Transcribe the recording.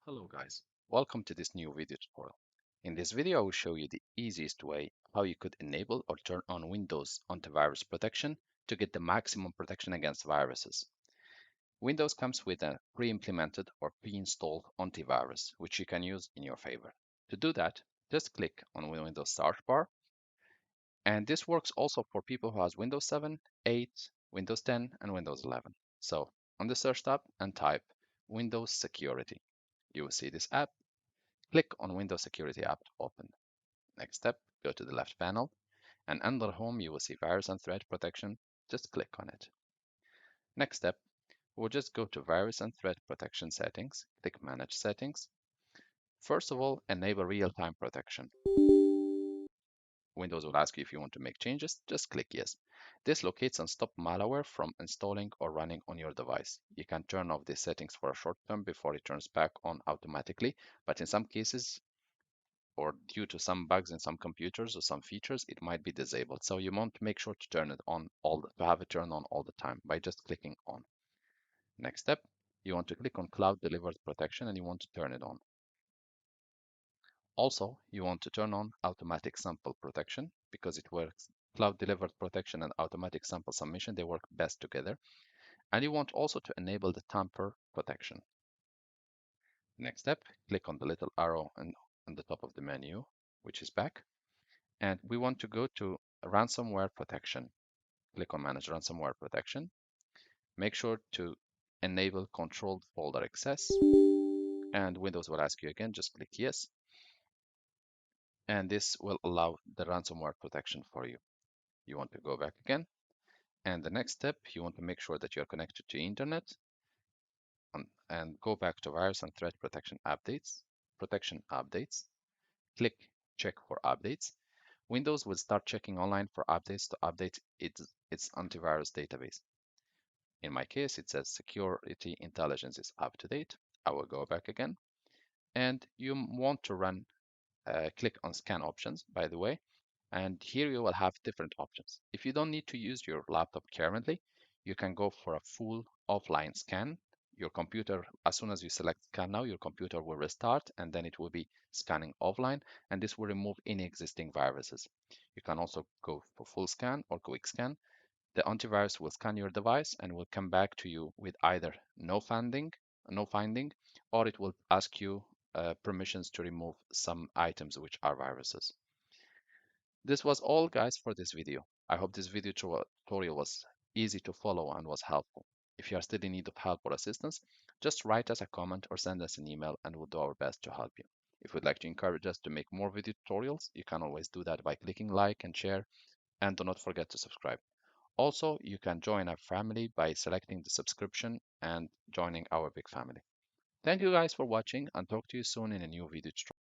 Hello guys, welcome to this new video tutorial. In this video, I will show you the easiest way how you could enable or turn on Windows antivirus protection to get the maximum protection against viruses. Windows comes with a pre-implemented or pre-installed antivirus, which you can use in your favor. To do that, just click on Windows search bar, and this works also for people who has Windows 7, 8, Windows 10, and Windows 11. So on the search tab and type Windows Security. You will see this app. Click on Windows Security app to open. Next step, go to the left panel, and under Home you will see Virus and Threat Protection. Just click on it. Next step, we'll just go to Virus and Threat Protection Settings, click Manage Settings. First of all, enable real-time protection. Windows will ask you if you want to make changes, just click Yes. This locates and stops malware from installing or running on your device. You can turn off these settings for a short term before it turns back on automatically, but in some cases, or due to some bugs in some computers or some features, it might be disabled. So you want to make sure to turn it on to have it turned on all the time by just clicking on. Next step, you want to click on Cloud Delivered Protection and you want to turn it on. Also, you want to turn on Automatic Sample Protection because it works. Cloud Delivered Protection and Automatic Sample Submission, they work best together. And you want also to enable the Tamper Protection. Next step, click on the little arrow on the top of the menu, which is back. And we want to go to ransomware protection. Click on Manage Ransomware Protection. Make sure to enable controlled folder access. And Windows will ask you again, just click Yes. And this will allow the ransomware protection for you. You want to go back again. And the next step, you want to make sure that you're connected to internet and go back to Virus and Threat Protection Updates, Protection Updates. Click Check for Updates. Windows will start checking online for updates to update its antivirus database. In my case, it says security intelligence is up to date. I will go back again. And you want to run, click on scan options, by the way. And here you will have different options. If you don't need to use your laptop currently, you can go for a full offline scan. Your computer, as soon as you select scan now, your computer will restart and then it will be scanning offline, and this will remove any existing viruses. You can also go for full scan or quick scan. The antivirus will scan your device and will come back to you with either no finding, or it will ask you permissions to remove some items which are viruses. This was all, guys, for this video. I hope this video tutorial was easy to follow and was helpful. If you are still in need of help or assistance, just write us a comment or send us an email and we'll do our best to help you. If you'd like to encourage us to make more video tutorials, you can always do that by clicking like and share, and do not forget to subscribe. Also, you can join our family by selecting the subscription and joining our big family. Thank you guys for watching and talk to you soon in a new video tutorial.